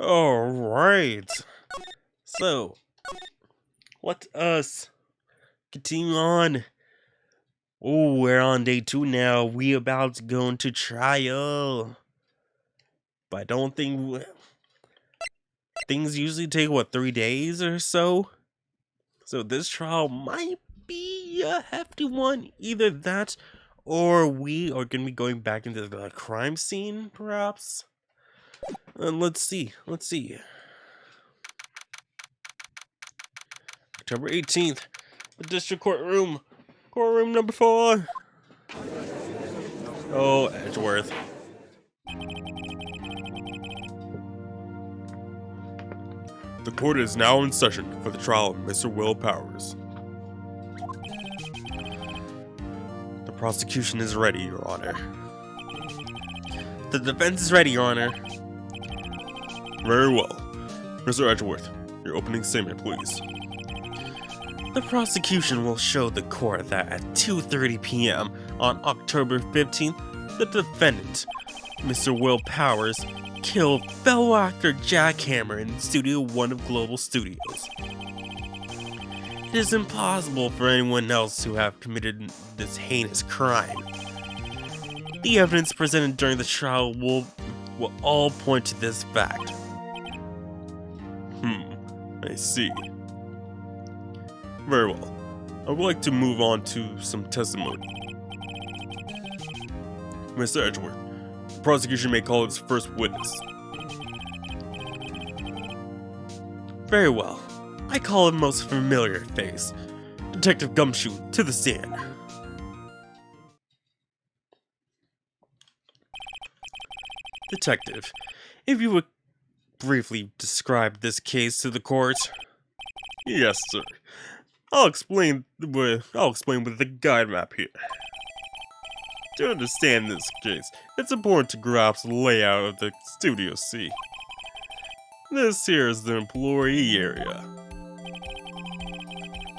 Alright. So, let us continue on. Oh, we're on day 2 now. We about to go into trial. But I don't think things usually take 3 days or so. So this trial might be a hefty one. Either that or we are gonna be going back into the crime scene, perhaps. And let's see. October 18th, the district courtroom. Courtroom number 4. Oh, Edgeworth. The court is now in session for the trial of Mr. Will Powers. The prosecution is ready, Your Honor. The defense is ready, Your Honor. Very well. Mr. Edgeworth, your opening statement, please. The prosecution will show the court that at 2:30 p.m. on October 15th, the defendant, Mr. Will Powers, killed fellow actor Jack Hammer in Studio 1 of Global Studios. It is impossible for anyone else to have committed this heinous crime. The evidence presented during the trial will all point to this fact. I see. Very well. I would like to move on to some testimony. Mr. Edgeworth, the prosecution may call its first witness. Very well. I call a most familiar face. Detective Gumshoe to the stand. Detective, if you would briefly describe this case to the court. Yes, sir. I'll explain with the guide map here. To understand this case, it's important to grasp the layout of the Studio C. This here is the employee area.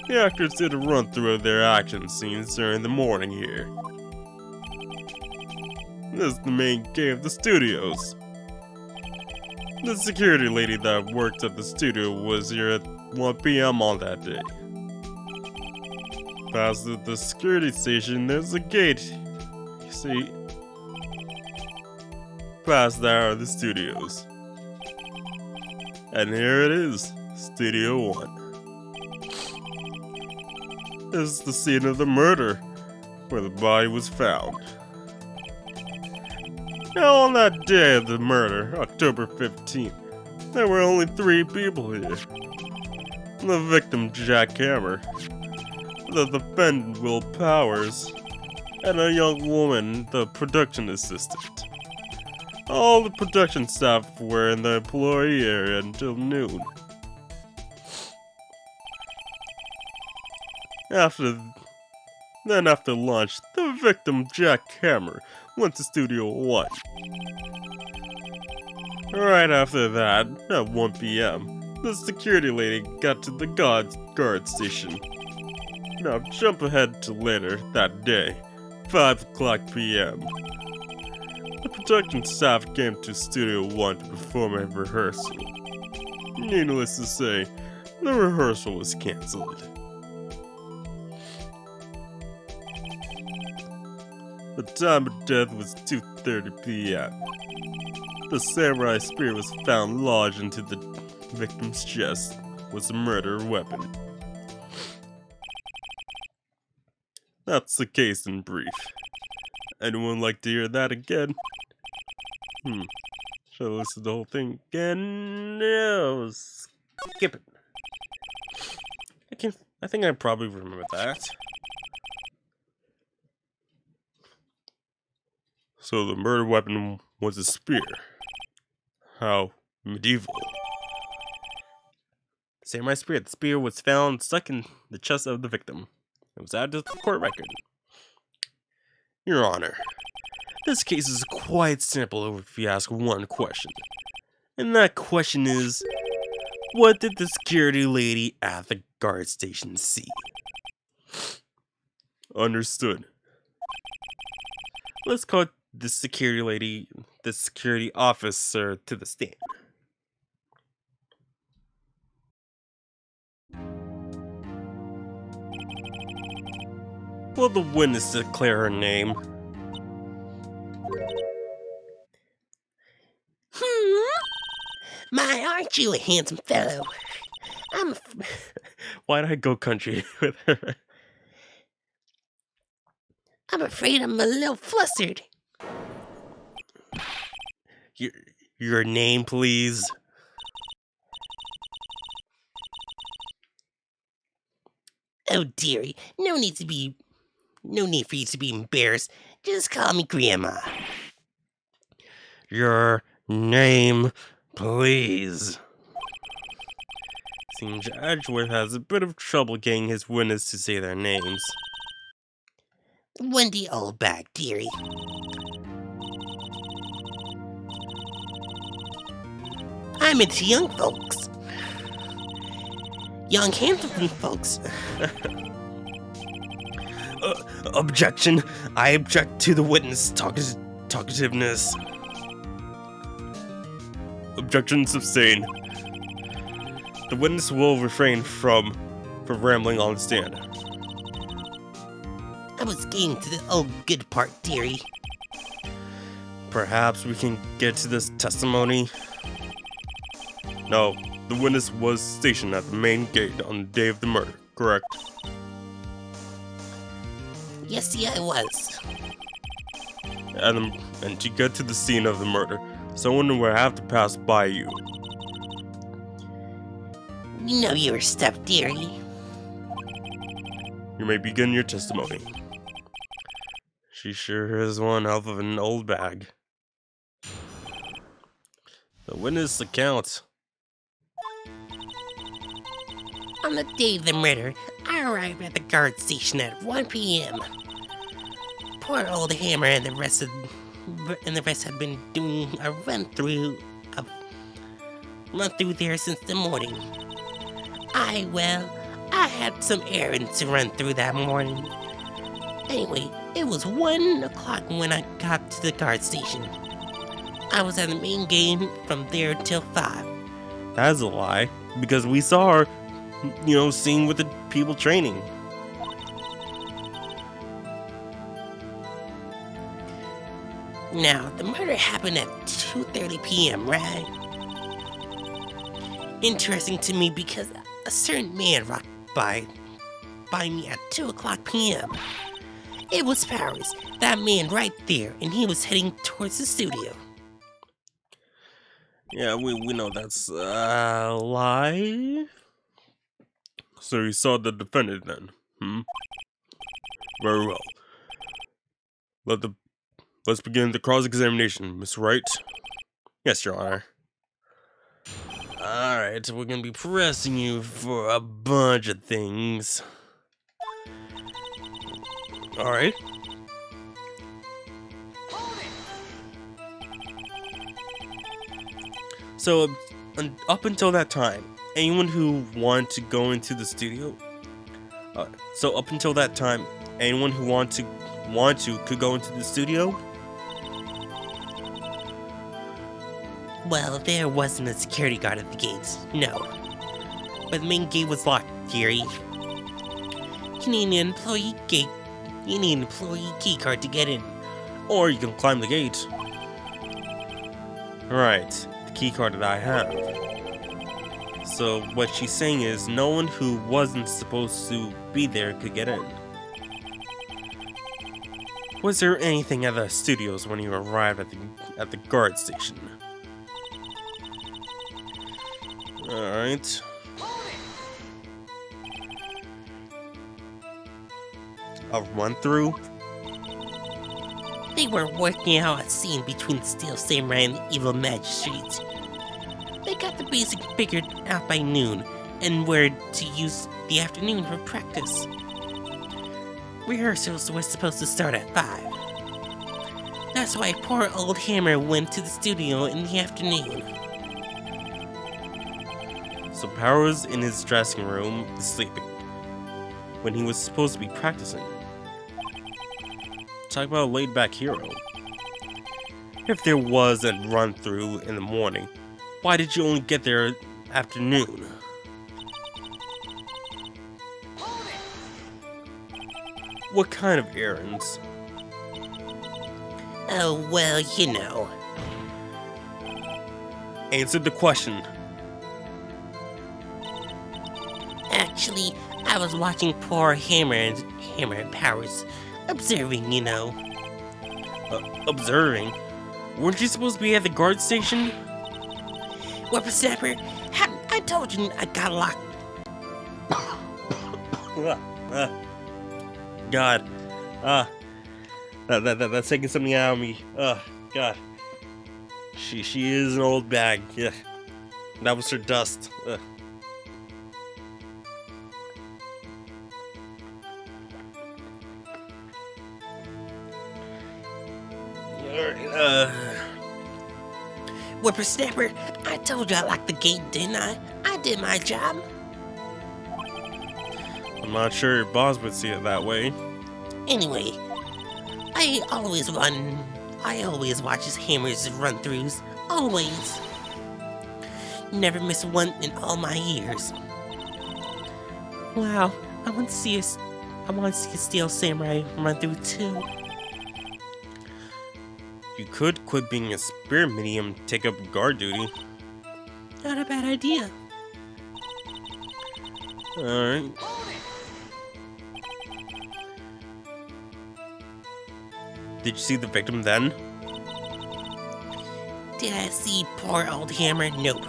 The actors did a run-through of their action scenes during the morning here. This is the main gate of the studios. The security lady that worked at the studio was here at 1 p.m. on that day. Past the security station, there's a gate. You see, past there are the studios. And here it is, Studio 1. This is the scene of the murder, where the body was found. Now, on that day of the murder, October 15th, there were only 3 people here. The victim, Jack Hammer, the defendant, Will Powers, and a young woman, the production assistant. All the production staff were in the employee area until noon. After lunch, the victim, Jack Hammer, went to Studio 1. Right after that, at 1 p.m., the security lady got to the guard station. Now jump ahead to later that day, 5 o'clock p.m. The production staff came to Studio 1 to perform a rehearsal. Needless to say, the rehearsal was cancelled. The time of death was 2:30 p.m. The samurai spear was found lodged into the victim's chest was a murder weapon. That's the case in brief. Anyone like to hear that again? Should I listen to the whole thing again? No, skip it. I think I probably remember that. So the murder weapon was a spear. How medieval. Samurai spear. The spear was found stuck in the chest of the victim. It was added to the court record. Your Honor, this case is quite simple if you ask one question. And that question is, what did the security lady at the guard station see? Understood. Let's call the security officer to the stand. will the witness declare her name? My, aren't you a handsome fellow? Why'd I go country with her? I'm afraid I'm a little flustered. Your name, please? Oh, dearie, no need for you to be embarrassed. Just call me Grandma. Your name, please. Seems Edgeworth has a bit of trouble getting his witness to say their names. Wendy Oldbag, dearie. I'm into young folks. Young, handsome folks. Objection. I object to the witness talkativeness. Objection sustained. The witness will refrain from rambling on the stand. I was getting to the old good part, dearie. Perhaps we can get to this testimony? No, the witness was stationed at the main gate on the day of the murder, correct? Yes, yeah, I was. And to get to the scene of the murder, someone will have to pass by you. You know your stuff, dearie. You may begin your testimony. She sure is one hell of an old bag. The witness account. On the day of the murder, I arrived at the guard station at 1 p.m. Poor old Hammer and the rest had been doing a run through there since the morning. I had some errands to run through that morning. Anyway, it was 1 o'clock when I got to the guard station. I was at the main gate from there till 5. That's a lie, because we saw her, seeing with the people training. Now, the murder happened at 2:30 p.m., right? Interesting to me because a certain man rocked by me at 2 o'clock p.m. It was Powers, that man right there, and he was heading towards the studio. Yeah, we know that's a lie. So you saw the defendant then, Very well. Let's begin the cross-examination, Miss Wright. Yes, Your Honor. Alright, we're gonna be pressing you for a bunch of things. Alright. So, up until that time, anyone who wanted to go into the studio, anyone who want to could go into the studio? Well, there wasn't a security guard at the gates, no. But the main gate was locked, dearie. You need an employee key card to get in. Or you can climb the gate. Right, the key card that I have. So what she's saying is no one who wasn't supposed to be there could get in. Was there anything at the studios when you arrived at the guard station? Alright. A run through? They were working out a scene between the Steel Samurai and the evil magistrates. They got the basic figured out by noon, and were to use the afternoon for practice. Rehearsals were supposed to start at 5. That's why poor old Hammer went to the studio in the afternoon. So Powers in his dressing room sleeping, when he was supposed to be practicing. Talk about a laid-back hero. If there was a run-through in the morning, why did you only get there afternoon? What kind of errands? Oh, well, you know. Answer the question. Actually, I was watching poor Hammer and Powers, observing, you know. Observing? Weren't you supposed to be at the guard station? Whippersnapper, I told you I got locked. God. That's taking something out of me. God. She is an old bag. Yeah. That was her dust. Whippersnapper, I told you I locked the gate, didn't I? I did my job. I'm not sure your boss would see it that way. Anyway, I always watch his Hammer's run-throughs. Always. Never miss one in all my years. Wow, I want to see a Steel Samurai run-through too. You could quit being a spirit medium, take up guard duty. Not a bad idea. Alright. Did you see the victim then? Did I see poor old Hammer? Nope.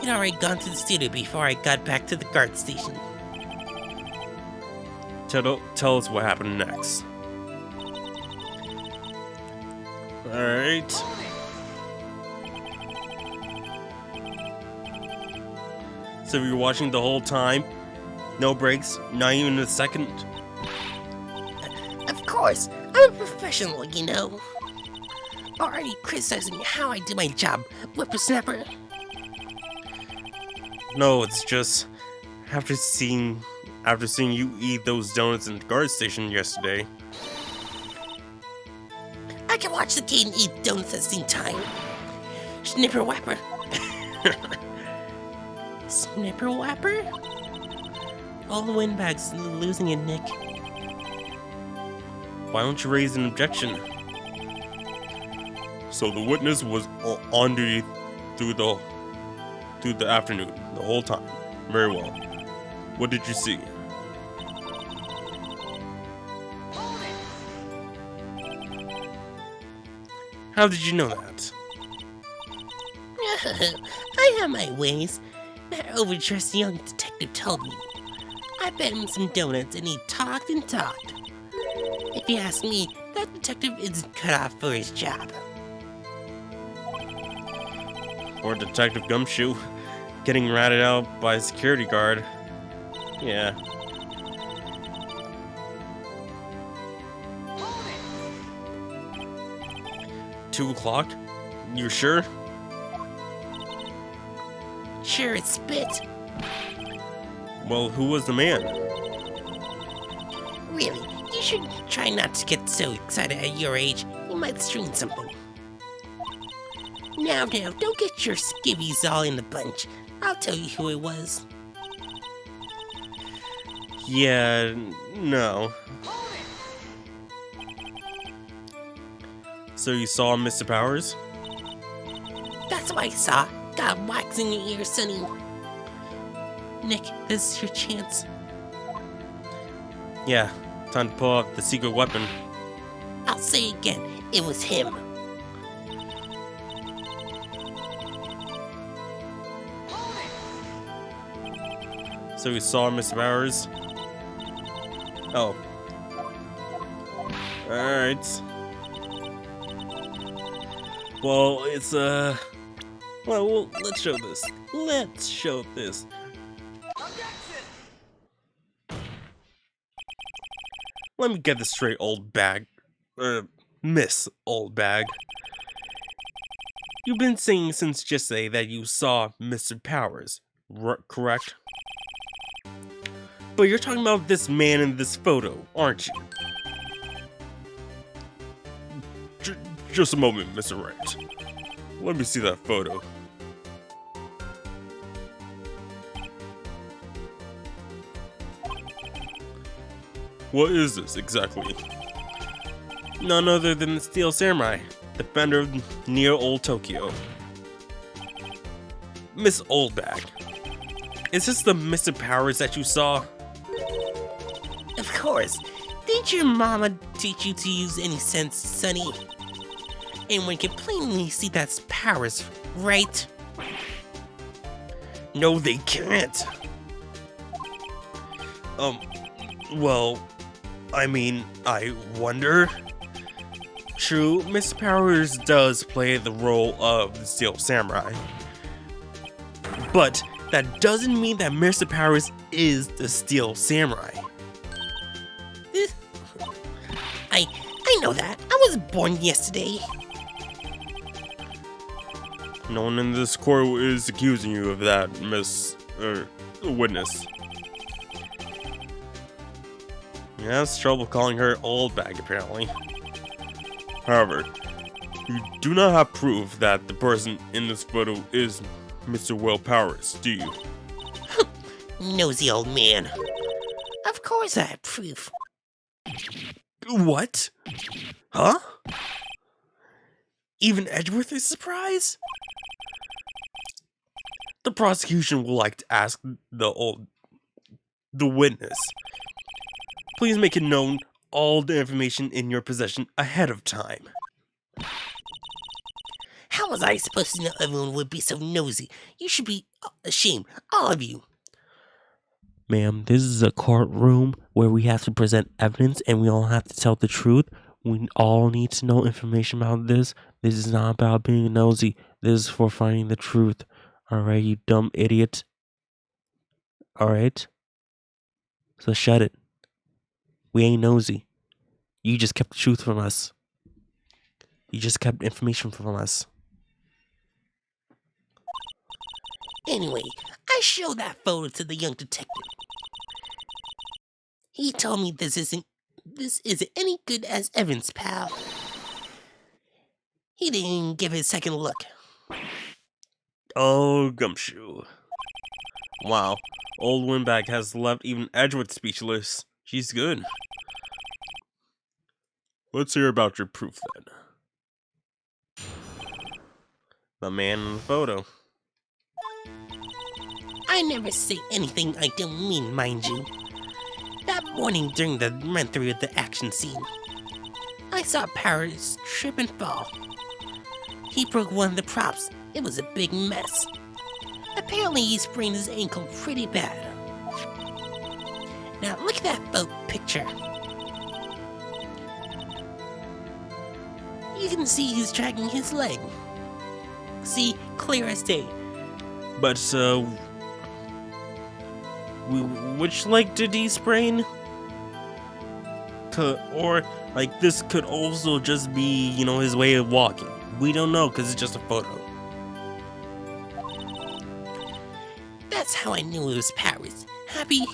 He'd already gone to the studio before I got back to the guard station. Tell us what happened next. Alright. So you're watching the whole time? No breaks? Not even a second? Of course, I'm a professional, you know. Already criticizing how I do my job, Whippersnapper. No, it's just after seeing you eat those donuts in the guard station yesterday. I can watch the kid eat donuts at the same time. Snipper Whapper. Snipper Whapper? All the windbags losing it, Nick. Why don't you raise an objection? So the witness was on duty through the afternoon, the whole time. Very well. What did you see? How did you know that? I have my ways. That overdressed young detective told me. I fed him some donuts and he talked and talked. If you ask me, that detective isn't cut off for his job. Or Detective Gumshoe getting ratted out by a security guard. Yeah. $2:00? You sure? Sure, it's spit. Well, who was the man? Really, you should try not to get so excited at your age. You might strain something. Now, don't get your skivvies all in the bunch. I'll tell you who it was. Yeah, no. So you saw Mr. Powers? That's what I saw. Got wax in your ear, Sonny. Nick, this is your chance. Yeah, time to pull out the secret weapon. I'll say again, it was him. So you saw Mr. Powers? Oh. Alright. Well, it's, well, let's show this. Let's show this. Let me get this straight, old bag. Miss Old Bag. You've been saying since yesterday that you saw Mr. Powers, correct? But you're talking about this man in this photo, aren't you? Just a moment, Mr. Wright. Let me see that photo. What is this exactly? None other than the Steel Samurai, defender of near Old Tokyo. Miss Oldbag, is this the Mr. Powers that you saw? Of course. Didn't your mama teach you to use any sense, Sonny? And we can plainly see that's Powers, right? No, they can't. Well, I mean, I wonder. True, Mr. Powers does play the role of the Steel Samurai. But that doesn't mean that Mr. Powers is the Steel Samurai. I know that. I was born yesterday. No one in this court is accusing you of that, witness. Yeah, it's trouble calling her old bag, apparently. However, you do not have proof that the person in this photo is Mr. Will Powers, do you? Nosy old man. Of course I have proof. What? Huh? Even Edgeworth is surprised? The prosecution will like to ask the witness. Please make it known all the information in your possession ahead of time. How was I supposed to know everyone would be so nosy? You should be ashamed, all of you. Ma'am, this is a courtroom where we have to present evidence and we all have to tell the truth. We all need to know information about this. This is not about being nosy. This is for finding the truth. Alright, you dumb idiot. Alright? So shut it. We ain't nosy. You just kept the truth from us. You just kept information from us. Anyway, I showed that photo to the young detective. He told me this isn't any good as evidence, pal. He didn't give it a second look. Oh, gumshoe. Wow, old Windbag has left even Edgeworth speechless. She's good. Let's hear about your proof then. The man in the photo. I never say anything I don't mean, mind you. That morning during the run-through of the action scene, I saw Powers trip and fall. He broke one of the props. It was a big mess. Apparently he sprained his ankle pretty bad. Now look at that boat picture. You can see he's dragging his leg. See, clear as day. But, which leg did he sprain? Or, like, this could also just be, his way of walking. We don't know, because it's just a photo. That's how I knew it was Powers. Happy?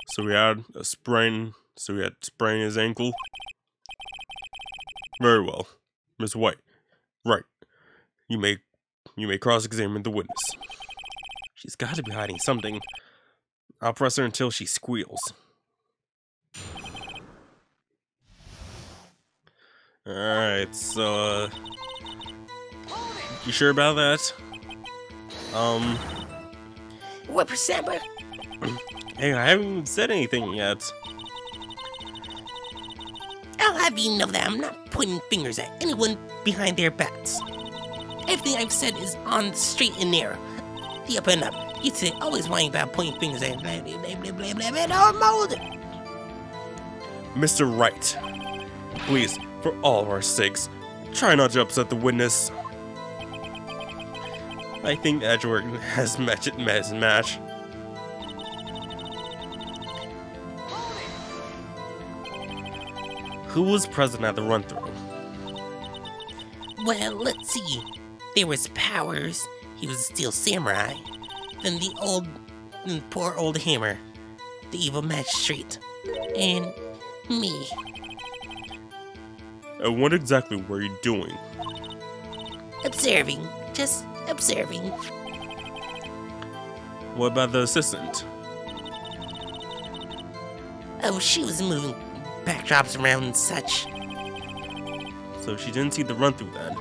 So he had a sprain. So he had sprained his ankle. Very well, Miss White. Right. You may cross-examine the witness. She's got to be hiding something. I'll press her until she squeals. Alright, so, you sure about that? Whippersnapper? Hey, I haven't said anything yet. I'll have you know that I'm not pointing fingers at anyone behind their backs. Everything I've said is on the straight and narrow. The up and up. You say always whining about pointing fingers at blah blah blah blah blah blah blah mold. Mr. Wright, please, for all of our sakes, try not to upset the witness. I think Edgeworth has met his match. Who was present at the run-through? Well, let's see. There was Powers. He was a Steel Samurai. Then the poor old Hammer, the evil magistrate, and me. And what exactly were you doing? Observing. Just observing. What about the assistant? Oh, she was moving backdrops around and such. So she didn't see the run through then.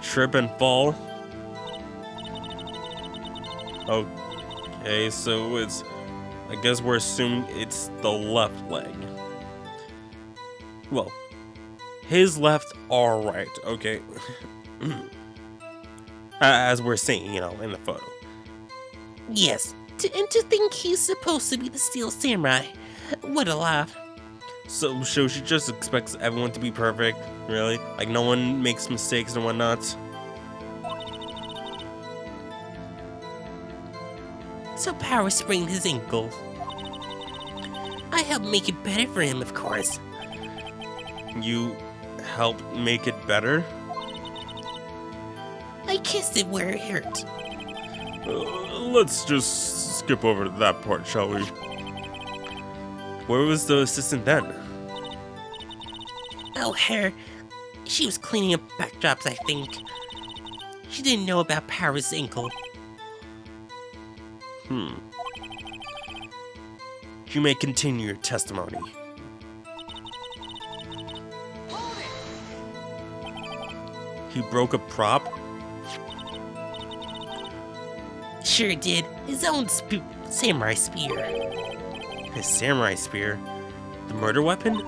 Trip and fall. Okay, so it's, I guess we're assuming it's the left leg. Well, his left or right, okay. As we're seeing, in the photo. Yes, and to think he's supposed to be the Steel Samurai. What a laugh. So she just expects everyone to be perfect, really? Like no one makes mistakes and whatnot? So Power sprained his ankle. I helped make it better for him, of course. You helped make it better? I kissed it where it hurt. Let's just skip over to that part, shall we? Where was the assistant then? Oh, her. She was cleaning up backdrops, I think. She didn't know about Power's ankle. You may continue your testimony. He broke a prop? Sure did. His own samurai spear. His samurai spear? The murder weapon?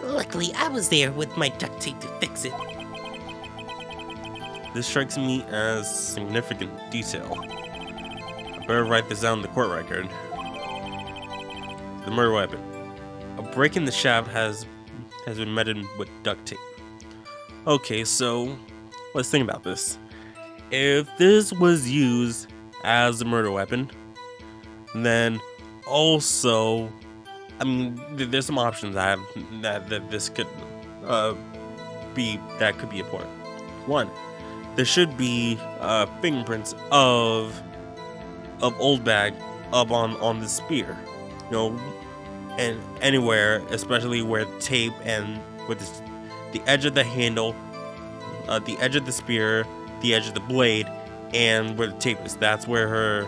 Luckily, I was there with my duct tape to fix it. This strikes me as significant detail. I better write this down in the court record. The murder weapon. A break in the shaft has been met with duct tape. Okay, so let's think about this. If this was used as a murder weapon, then also, I mean, there's some options that this could be important. One, there should be fingerprints of WINDBAG up on the spear, and anywhere, especially where tape and with the edge of the handle, the edge of the spear, the edge of the blade, and where the tape is. That's where her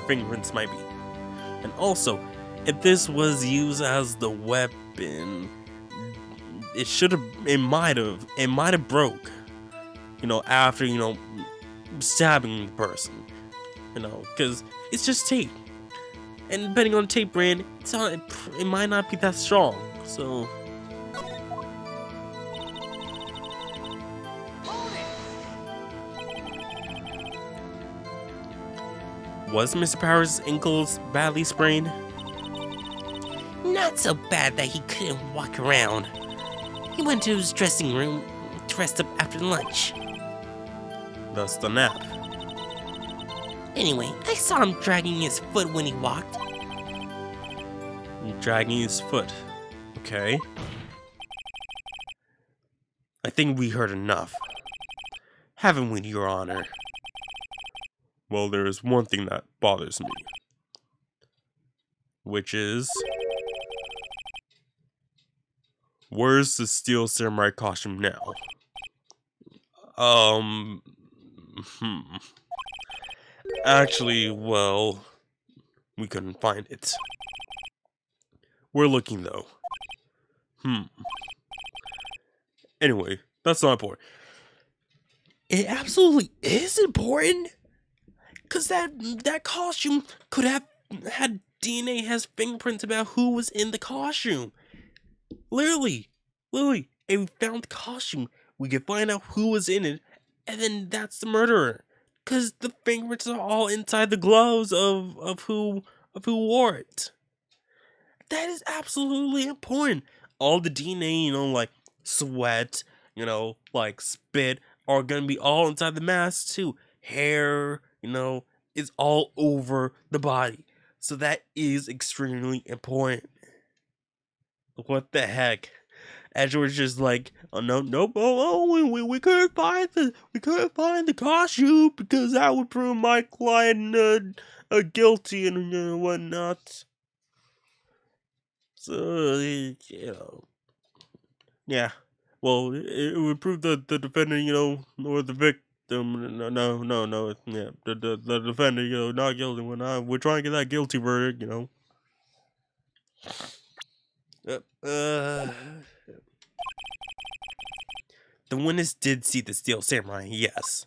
fingerprints might be. And also, if this was used as the weapon, it might have broke, after, stabbing the person, because it's just tape. And depending on the tape brand, it might not be that strong, so. Was Mr. Power's ankles badly sprained? Not so bad that he couldn't walk around. He went to his dressing room to rest up after lunch. Thus the nap. Anyway, I saw him dragging his foot when he walked. Dragging his foot. Okay. I think we heard enough. Haven't we, Your Honor? Well, there is one thing that bothers me. Which is... where's the Steel Samurai costume now? Actually, well, we couldn't find it. We're looking, though. Anyway, that's not important. It absolutely is important! Because that costume could have had DNA, has fingerprints about who was in the costume. Literally, if we found the costume, we could find out who was in it, and then that's the murderer. Because the fingerprints are all inside the gloves of who wore it. That is absolutely important. All the DNA, like sweat, like spit, are gonna be all inside the mask too. Hair, is all over the body. So that is extremely important. What the heck? Edgeworth's just like, oh no, we couldn't find the costume because that would prove my client guilty and whatnot. So yeah. Well, it would prove the defendant, or the No. Yeah, the defendant, not guilty. We're trying to get that guilty verdict, The witness did see the steel samurai, yes.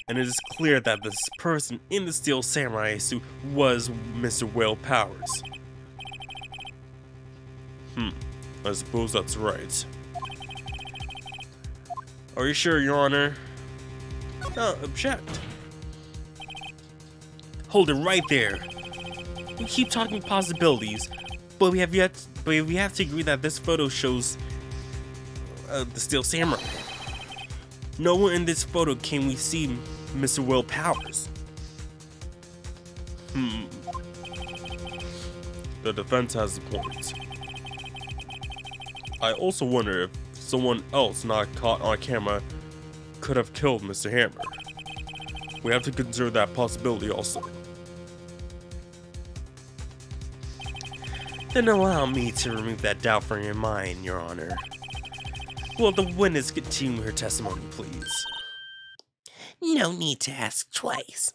And it is clear that this person in the steel samurai suit was Mr. Will Powers. I suppose that's right. Are you sure, Your Honor? No, object. Hold it right there. We keep talking possibilities, but we have to agree that this photo shows the steel samurai. Nowhere in this photo can we see Mr. Will Powers. The defense has a point. I also wonder if someone else not caught on camera could have killed Mr. Hammer. We have to consider that possibility also. Then allow me to remove that doubt from your mind, Your Honor. Will the witness continue her testimony, please? No need to ask twice.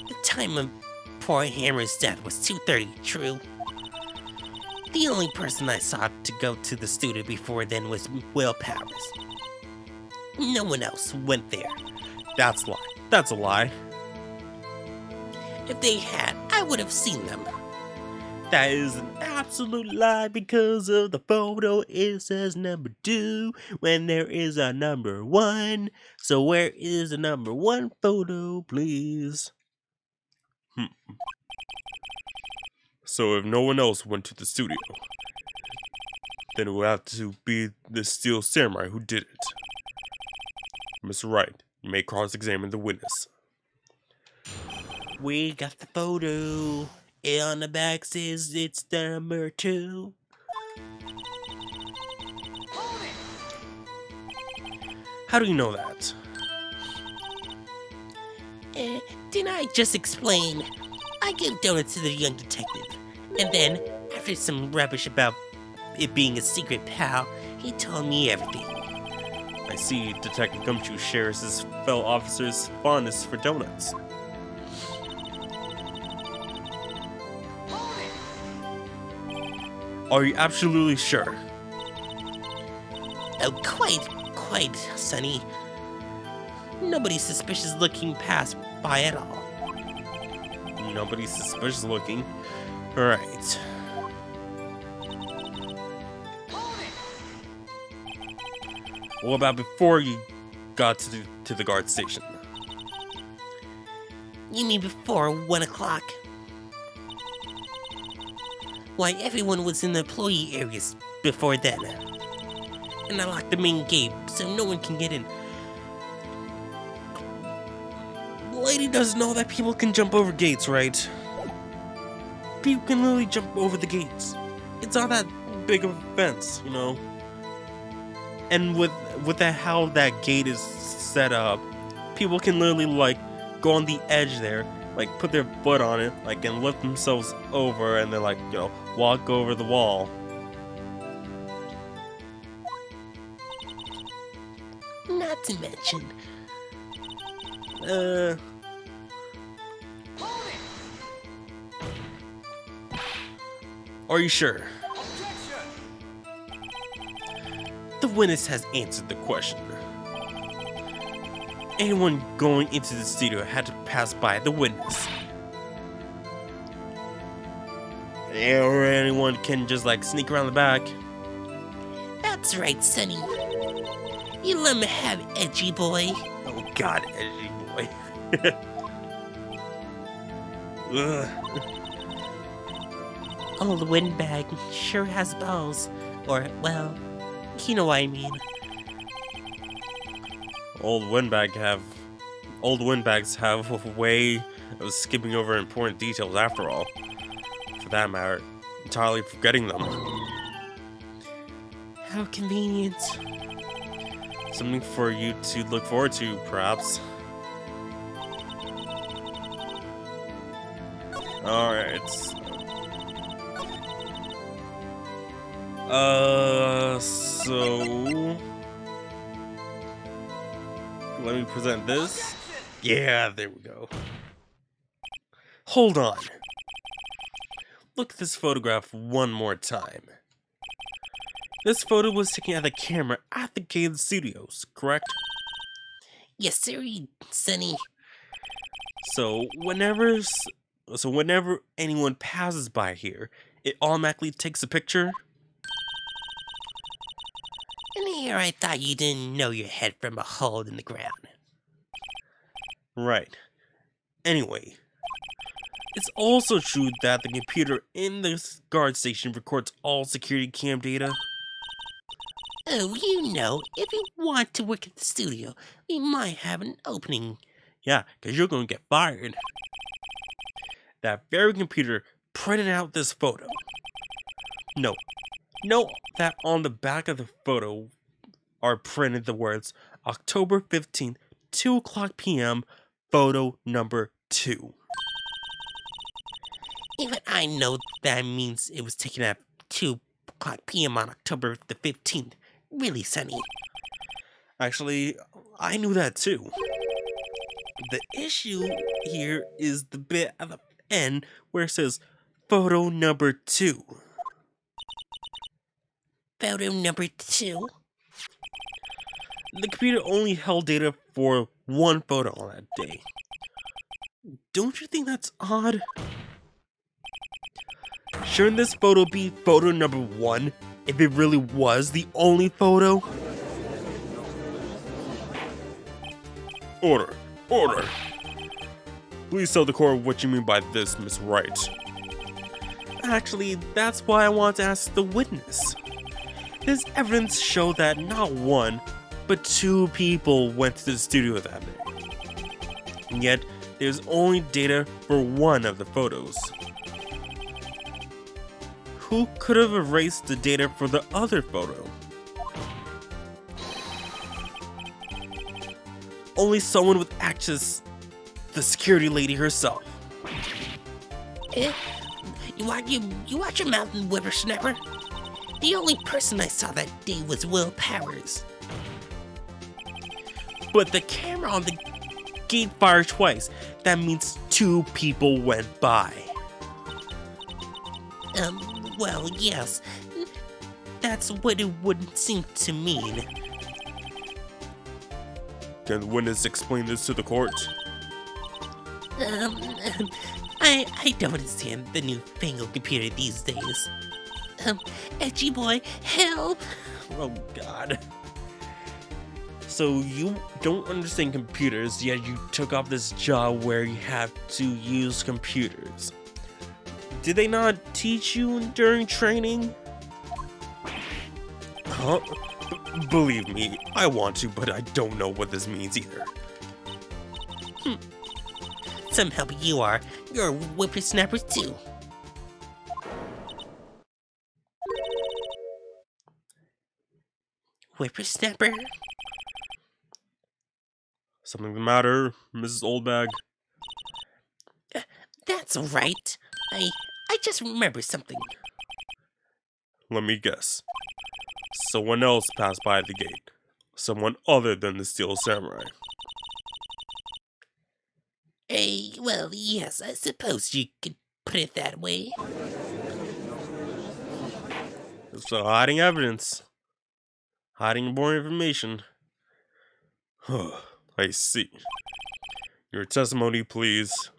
The time of poor Hammer's death was 2:30, true. The only person I saw to go to the studio before then was Will Powers. No one else went there. That's a lie. That's a lie. If they had, I would have seen them. That is an absolute lie because of the photo. It says number 2 when there is a number 1. So where is the number 1 photo, please? So if no one else went to the studio, then it would have to be the steel samurai who did it. Mr. Wright, you may cross-examine the witness. We got the photo. It on the back says it's number 2. How do you know that? Didn't I just explain? I gave donuts to the young detective, and then, after some rubbish about it being a secret pal, he told me everything. I see Detective Gumshoe shares his fellow officers' fondness for donuts. Are you absolutely sure? Oh, quite, Sonny. Nobody's suspicious looking past by at all. Nobody's suspicious looking. Alright. What about before you got to the guard station? You mean before 1 o'clock? Why, everyone was in the employee areas before then. And I locked the main gate so no one can get in. The lady doesn't know that people can jump over gates, right? People can literally jump over the gates. It's not that big of a fence, And with how that gate is set up, people can literally go on the edge there, put their foot on it, and lift themselves over, and then walk over the wall. Not to mention, Are you sure? The witness has answered the question. Anyone going into the studio had to pass by the witness. Or anyone can just sneak around the back. that's right, Sonny. You let me have it, edgy boy. Oh god, edgy boy. Ugh. Old Windbag sure has balls. Or, well, you know what I mean. Old windbags have a way of skipping over important details after all. For that matter, entirely forgetting them. How convenient. Something for you to look forward to, perhaps. Alright. So let me present this. Yeah, there we go. Hold on. Look at this photograph one more time. This photo was taken out of the camera at the Gated Studios, correct? Yes, sir, Sonny. So whenever anyone passes by here, it automatically takes a picture. And here I thought you didn't know your head from a hole in the ground. Right. Anyway, it's also true that the computer in this guard station records all security cam data. Oh, you know, if you want to work at the studio, we might have an opening. Yeah, because you're going to get fired. That very computer printed out this photo. No, that on the back of the photo are printed the words October 15th, 2 o'clock p.m., photo number 2. Even I know that means it was taken at 2 o'clock p.m. on October the 15th. Really, Sonny. Actually, I knew that too. The issue here is the bit at the end where it says photo number 2. Photo number 2? The computer only held data for one photo on that day. Don't you think that's odd? Shouldn't this photo be photo number 1 if it really was the only photo? Order. Please tell the court what you mean by this, Miss Wright. Actually, that's why I want to ask the witness. Does evidence show that not 1, but 2 people went to the studio that day? And yet, there's only data for 1 of the photos. Who could have erased the data for the other photo? Only someone with access, the security lady herself. You watch your mouth, whippersnapper. The only person I saw that day was Will Powers. But the camera on the gate fired twice. That means 2 people went by. Well, yes. That's what it would seem to mean. Can the witness explain this to the court? I don't understand the newfangled computer these days. Edgy boy, help! Oh God. So you don't understand computers, yet you took up this job where you have to use computers. Did they not teach you during training? Huh? Believe me, I want to, but I don't know what this means either. Some help you are. You're a whippersnapper too. Whippersnapper? Something the matter, Mrs. Oldbag? That's right. I just remembered something. Let me guess. Someone else passed by the gate. Someone other than the Steel Samurai. Well, yes, I suppose you could put it that way. So hiding evidence. Hiding more information. I see. Your testimony, please.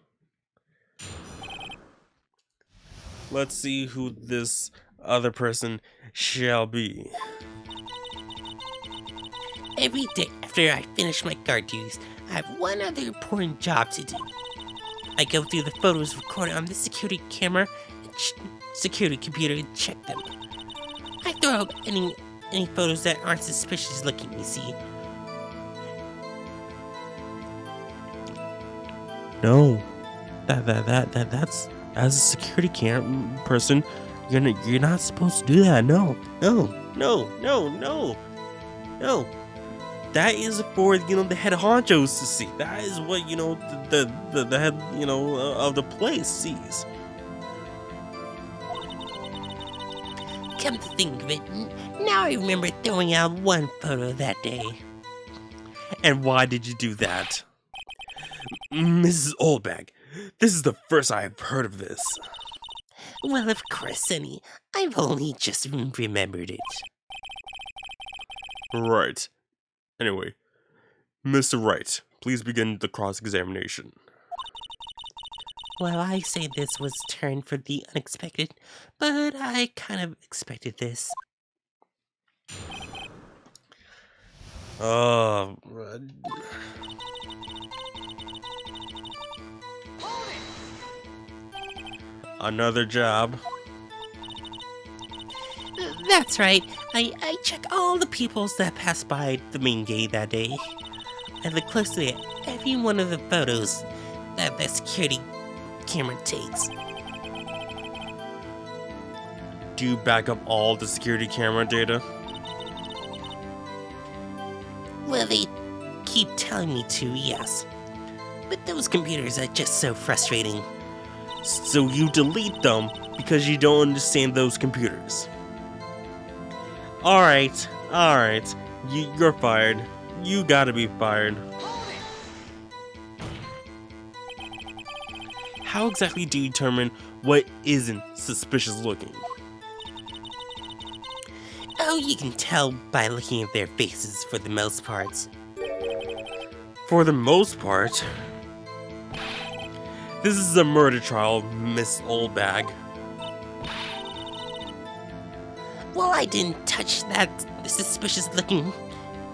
Let's see who this other person shall be. Every day after I finish my guard duties, I have one other important job to do. I go through the photos recorded on the security camera and security computer and check them. I throw out any photos that aren't suspicious looking, you see. No, that's as a security cam person, you're not supposed to do that. No. That is for the head honchos to see. That is what the head of the place sees. Come to think of it, now I remember throwing out one photo that day. And why did you do that? Mrs. Oldbag, this is the first I have heard of this. Well, of course, Sonny. I've only just remembered it. Right. Anyway, Mr. Wright, please begin the cross-examination. Well, I say this was turned for the unexpected, but I kind of expected this. Another job. That's right. I check all the peoples that passed by the main gate that day. I look closely at every one of the photos that the security camera takes. Do you back up all the security camera data? Well, they keep telling me to, yes. But those computers are just so frustrating. So you delete them because you don't understand those computers. Alright. You're fired. You gotta be fired. How exactly do you determine what isn't suspicious looking? Oh, you can tell by looking at their faces for the most part. For the most part. This is a murder trial, Miss Oldbag. Well, I didn't touch that suspicious looking,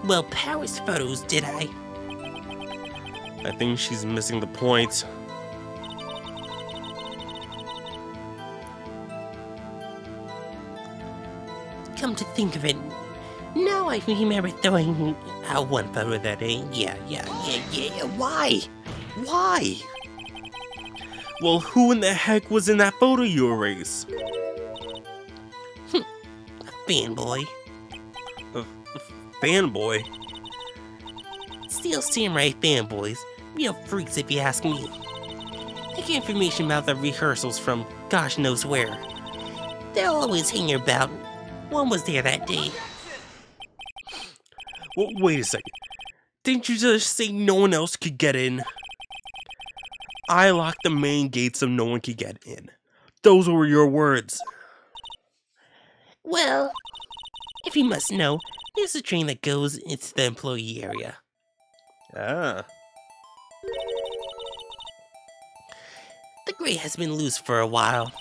well, Paris photos, did I? I think she's missing the point. Come to think of it, now I remember throwing out one photo that day. Yeah. Why? Why? Well, who in the heck was in that photo you erased? Fanboy. Fanboy? Steel Samurai fanboys. Real freaks if you ask me. I get information about the rehearsals from gosh knows where. They're always hanging about. One was there that day. Well, wait a second. Didn't you just say no one else could get in? I locked the main gate so no one could get in. Those were your words. Well, if you must know, there's a train that goes into the employee area. Ah. The gray has been loose for a while.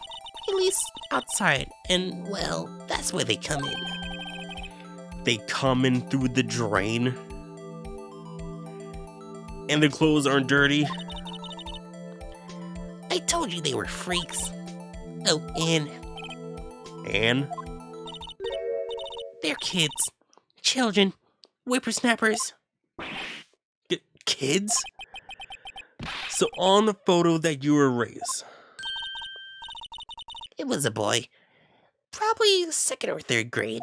At least outside, and well, that's where they come in. They come in through the drain? And the clothes aren't dirty? I told you they were freaks. Oh, and And? they're kids. Children. Whippersnappers. Kids? So on the photo that you erased, It was a boy. Probably second or third grade.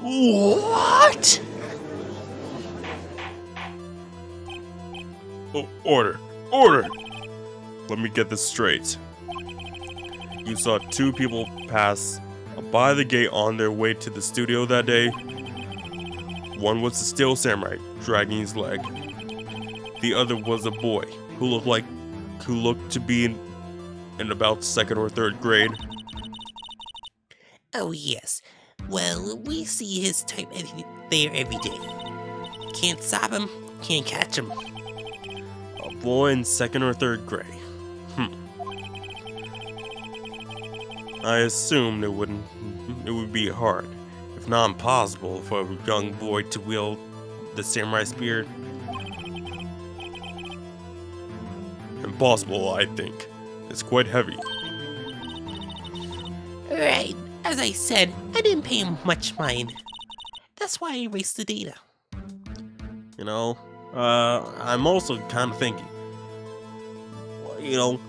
what? Oh, order. Let me get this straight. You saw two people pass by the gate on their way to the studio that day. One was the Steel Samurai dragging his leg. The other was a boy who looked to be in about second or third grade. Oh, yes. Well, we see his type there every day. Can't stop him, can't catch him. A boy in second or third grade. I assumed it would be hard, if not impossible, for a young boy to wield the samurai spear. Impossible, I think. It's quite heavy. Right. As I said, I didn't pay him much mind. That's why I erased the data. You know, I'm also kind of thinking, you know,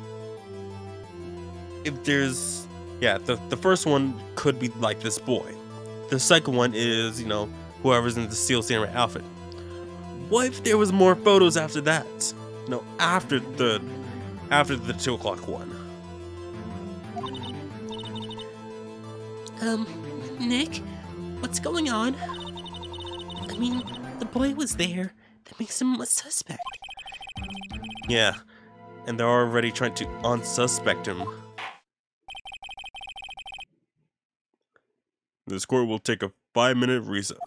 if there's, the first one could be like this boy. The second one is, you know, whoever's in the Steel Samurai outfit. What if there was more photos after that? No, after the 2 o'clock one. Nick, what's going on? I mean, the boy was there. That makes him a suspect. Yeah, and they're already trying to unsuspect him. This court will take a 5-minute recess.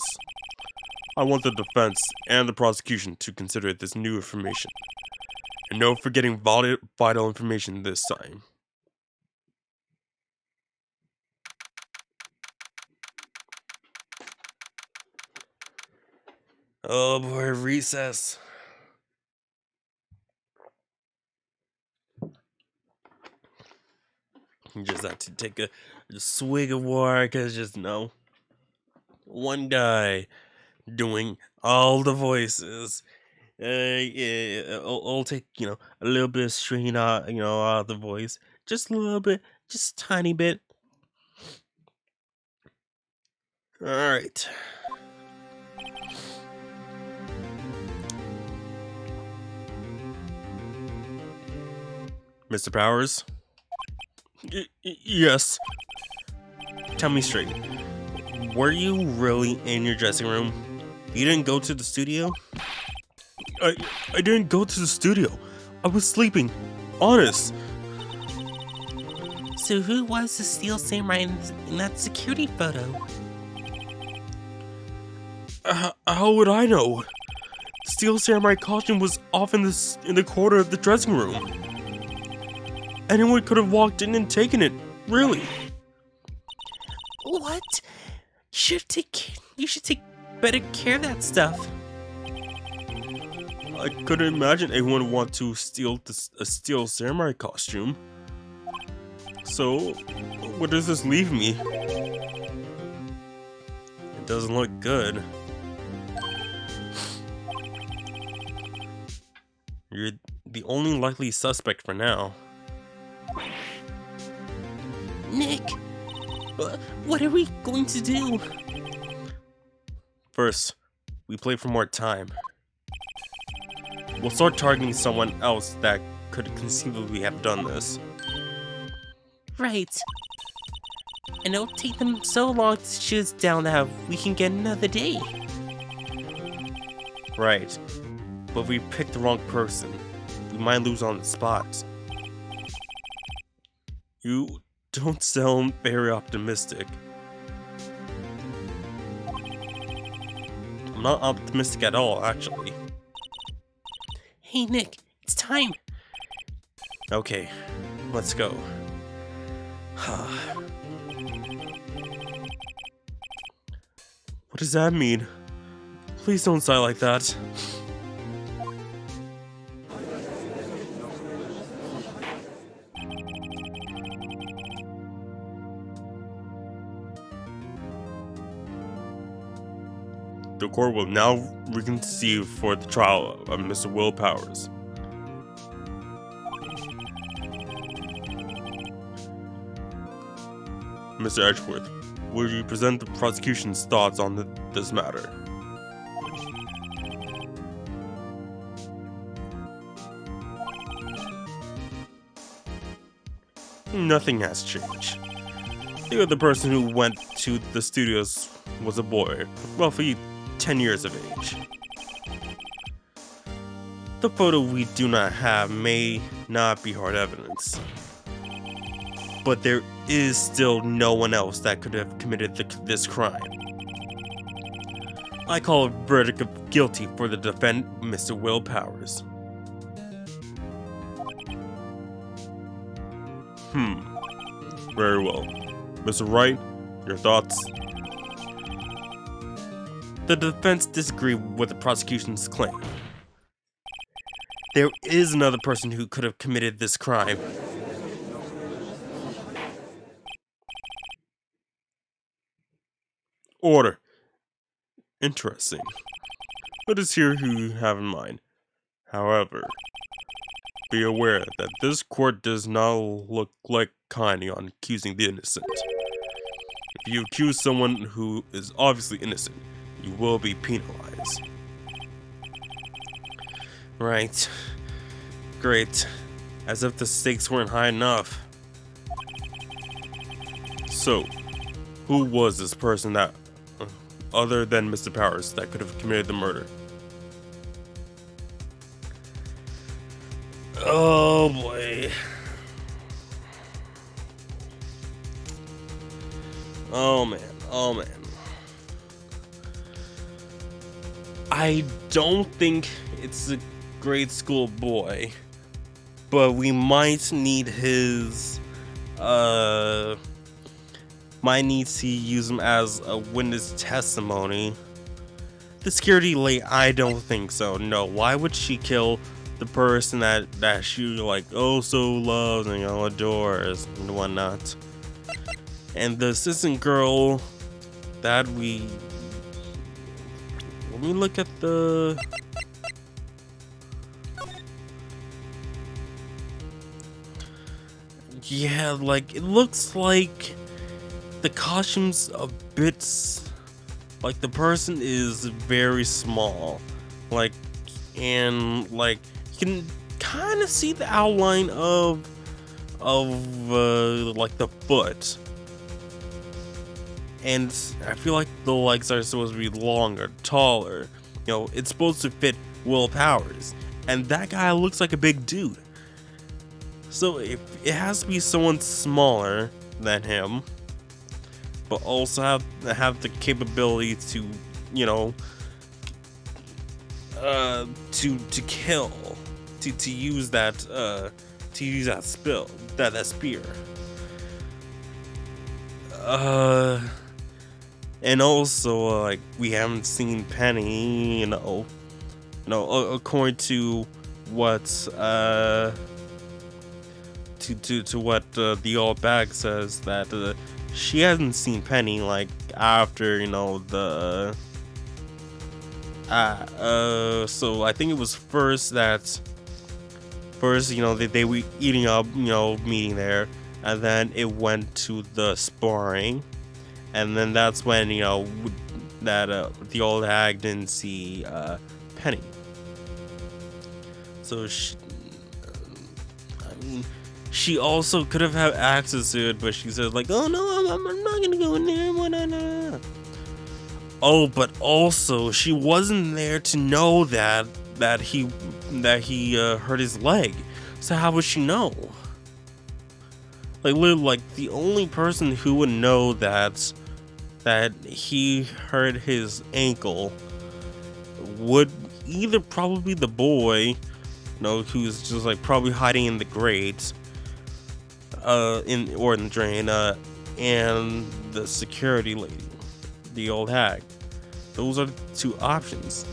I want the defense and the prosecution to consider this new information. And no forgetting vital information this time. Oh boy, recess. You just have to take a swig of water, cause just no. One guy doing all the voices. Yeah, I'll take, a little bit of strain out, out of the voice. Just a little bit, just a tiny bit. Alright. Mr. Powers? Yes. Tell me straight. Were you really in your dressing room? You didn't go to the studio? I didn't go to the studio. I was sleeping. Honest. So who was the Steel Samurai in that security photo? How would I know? The Steel Samurai costume was off in the corner of the dressing room. Anyone could have walked in and taken it. Really? What? You should take better care of that stuff. I couldn't imagine anyone would want to steal a Steel Samurai costume. So, where does this leave me? It doesn't look good. You're the only likely suspect for now. Nick, what are we going to do? First, we play for more time. We'll start targeting someone else that could conceivably have done this. Right. And it'll take them so long to shoot us down that we can get another day. Right. But if we pick the wrong person, we might lose on the spot. You don't sound very optimistic. I'm not optimistic at all, actually. Hey Nick, it's time. Okay, let's go. What does that mean? Please don't sigh like that. The court will now reconvene for the trial of Mr. Will Powers. Mr. Edgeworth, will you present the prosecution's thoughts on this matter? Nothing has changed. The other person who went to the studios was a boy, roughly 10 years of age. The photo we do not have may not be hard evidence, but there is still no one else that could have committed this crime. I call a verdict of guilty for the defendant, Mr. Will Powers. Very well. Mr. Wright, your thoughts? The defense disagree with the prosecution's claim. There is another person who could have committed this crime. Order. Interesting. Let us hear who you have in mind. However, be aware that this court does not look like kindly on accusing the innocent. If you accuse someone who is obviously innocent, you will be penalized. Right. Great. As if the stakes weren't high enough. So, Who was this person that, other than Mr. Powers, that could have committed the murder? Oh boy. Oh man. Oh man. I don't think it's a grade school boy, but we might need his might need to use him as a witness testimony. The security lady, I don't think so. No, why would she kill the person that she like oh so loves and adores and whatnot? And the assistant girl that we let me look at the yeah, like it looks like the costume's a bit like the person is very small, like, and like you can kind of see the outline of like the foot, and I feel like the legs are supposed to be longer, taller. It's supposed to fit Will Powers, and that guy looks like a big dude. So it has to be someone smaller than him, but also have the capability to, to kill, to use that spear. And also like we haven't seen Penny, according to what to what the old bag says, that she hasn't seen Penny like after so I think it was first they were eating up, meeting there, and then it went to the sparring, and then that's when that the old hag didn't see Penny. So she also could have had access to it, but she said like, "Oh no, I'm not gonna go in there." Oh, but also she wasn't there to know that he hurt his leg. So how would she know? Like the only person who would know that he hurt his ankle would either probably the boy, who's just like probably hiding in the grates, in the drain, and the security lady, the old hag. Those are the two options.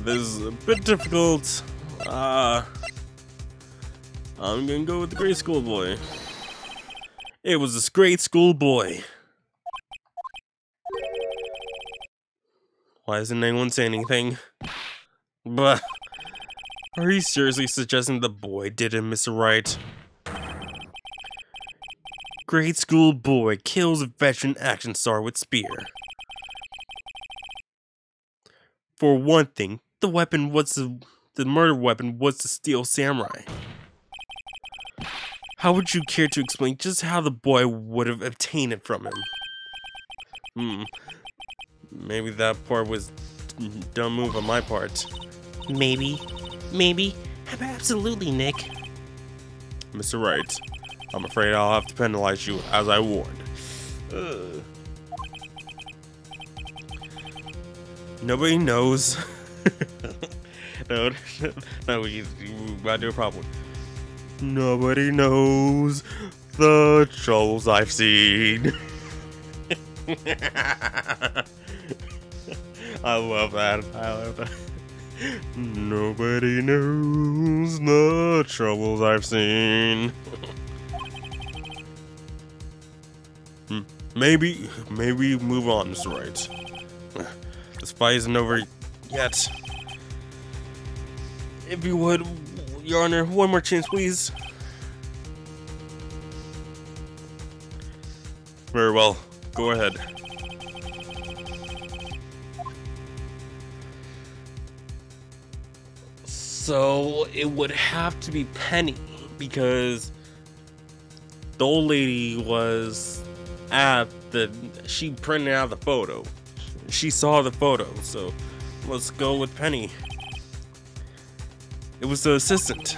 This is a bit difficult. I'm gonna go with the grade school boy. It was this grade school boy. Why doesn't anyone say anything? But are you seriously suggesting the boy did it, Mr. Wright? Grade school boy kills veteran action star with spear. For one thing, the murder weapon was the steel samurai. How would you care to explain just how the boy would have obtained it from him? Maybe that part was a dumb move on my part. Maybe. Absolutely, Nick. Mr. Wright, I'm afraid I'll have to penalize you as I warned. Nobody knows. No, you gotta do a problem. Nobody knows the troubles I've seen. I love that. Nobody knows the troubles I've seen. Maybe move on, Mr. Wright. This fight isn't over yet. If you would, Your Honor, one more chance, please. Very well. Go ahead. So it would have to be Penny because the old lady was at she printed out the photo. She saw the photo, so let's go with Penny. It was the assistant.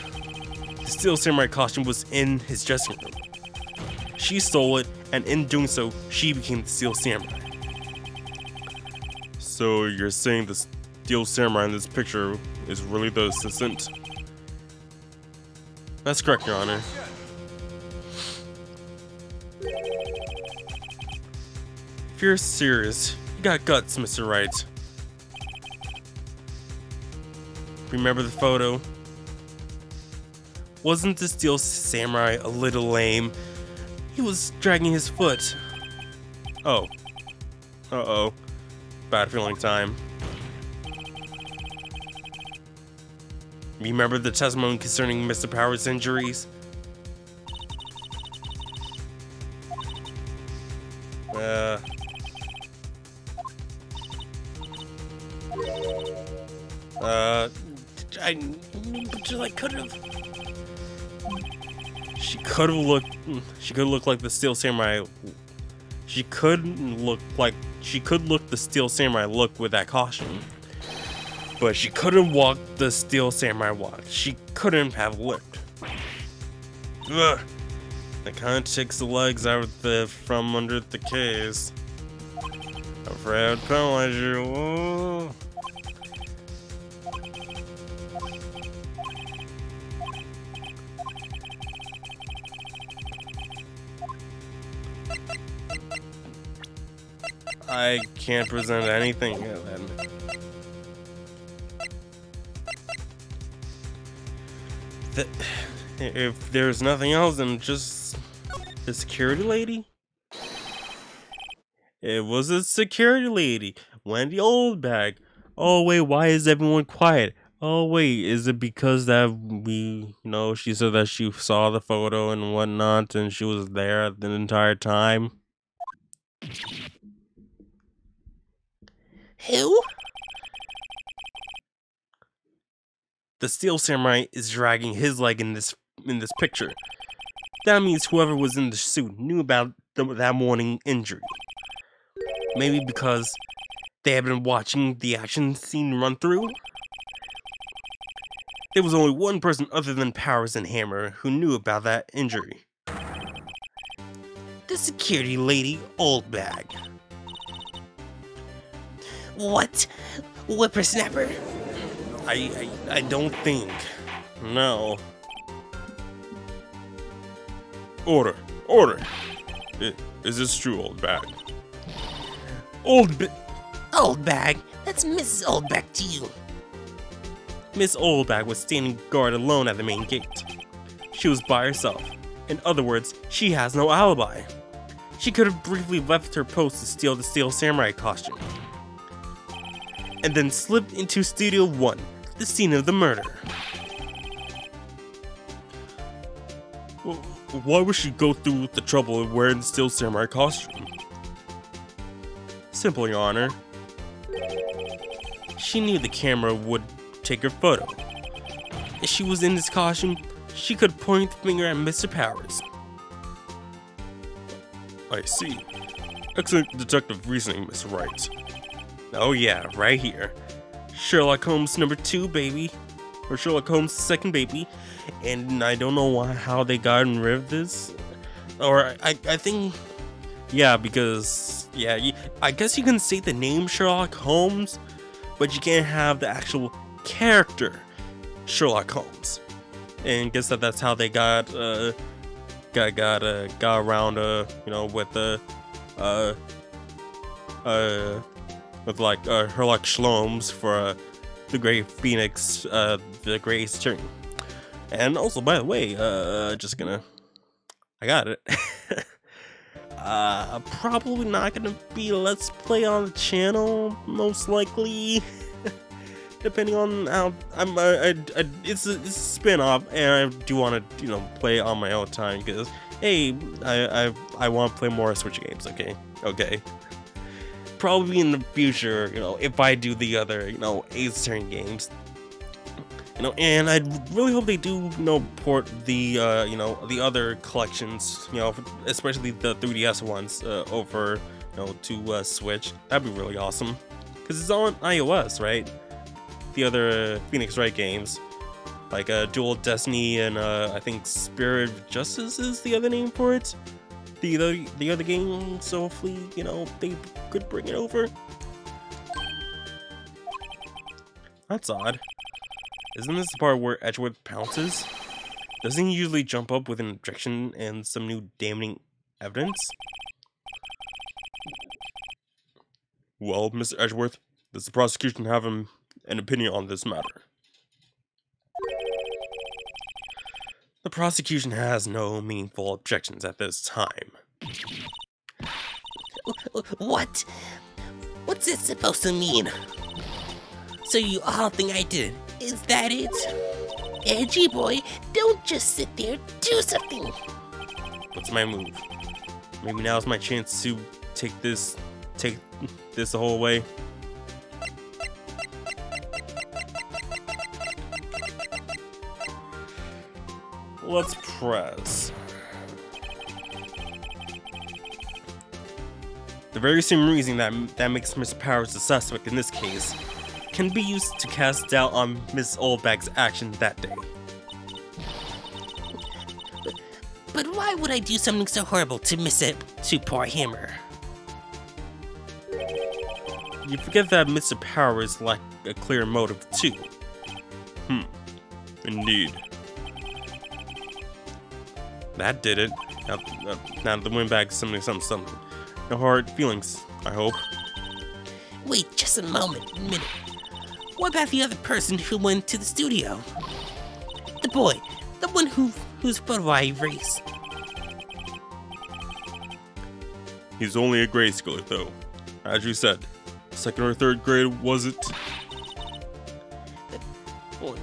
The Steel Samurai costume was in his dressing room. She stole it, and in doing so, she became the Steel Samurai. So you're saying the Steel Samurai in this picture is really the assistant? That's correct, Your Honor. If you're serious, you got guts, Mr. Wright. Remember the photo? Wasn't the Steel Samurai a little lame? He was dragging his foot. Oh. Uh-oh. Bad feeling time. Remember the testimony concerning Mr. Power's injuries? I could have. She could look like the Steel Samurai. She could look the Steel Samurai look with that costume. But she couldn't walk the Steel Samurai walk. She couldn't have lived. Ugh. That kind of takes the legs out from under the case. Afraid I'd penalize you. Oh. I can't present anything then. If there's nothing else, then just the security lady? It was a security lady, Wendy Oldbag. Oh wait, why is everyone quiet? Oh wait, is it because that she said that she saw the photo and whatnot and she was there the entire time? Who? The Steel Samurai is dragging his leg in this picture. That means whoever was in the suit knew about that morning injury. Maybe because they had been watching the action scene run through? There was only one person other than Powers and Hammer who knew about that injury. The security lady, Oldbag. What? Whippersnapper? I don't think. No. Order. Is this true, Oldbag? Oldbag? That's Mrs. Oldbag to you. Miss Oldbag was standing guard alone at the main gate. She was by herself. In other words, she has no alibi. She could have briefly left her post to steal the Steel Samurai costume. And then slipped into Studio 1, the scene of the murder. Why would she go through the trouble of wearing the Steel Samurai costume? Simple, Your Honor. She knew the camera would take her photo. If she was in this costume, she could point the finger at Mr. Powers. I see. Excellent detective reasoning, Miss Wright. Oh yeah, right here. Sherlock Holmes #2, baby. Or Sherlock Holmes' second baby. And I don't know how they got rid of this. Or I think... Yeah, because... Yeah, I guess you can say the name Sherlock Holmes, but you can't have the actual character Sherlock Holmes. And I guess that's how they got around with the Sherlock Shlomes for the Great Phoenix, the Great Attorney. And also, by the way, I got it. Probably not gonna be Let's Play on the channel, most likely. Depending on how it's a spin-off, and I do want to play on my own time because hey, I want to play more Switch games. Okay. Probably in the future, if I do the other, Ace Attorney games, and I really hope they do, port the, the other collections, especially the 3DS ones, over, to Switch. That'd be really awesome, because it's on iOS, right? The other Phoenix Wright games, like Dual Destiny and I think Spirit of Justice is the other name for it. The other game, so hopefully, they could bring it over. That's odd. Isn't this the part where Edgeworth pounces? Doesn't he usually jump up with an objection and some new damning evidence? Well, Mr. Edgeworth, does the prosecution have an opinion on this matter? The prosecution has no meaningful objections at this time. What? What's this supposed to mean? So you all think I did it? Is that it? Edgy boy, don't just sit there, do something! What's my move? Maybe now's my chance to take this the whole way. Let's press. The very same reason that makes Mr. Powers the suspect in this case can be used to cast doubt on Miss Oldbag's action that day. But why would I do something so horrible to miss it to poor Hammer? You forget that Mr. Powers lacked a clear motive too. Indeed. That did it. Now the WINDBAG something. No hard feelings, I hope. Wait just a minute. What about the other person who went to the studio? The boy, the one whose photo I erased. He's only a grade schooler though. As you said, 2nd or 3rd grade, was it?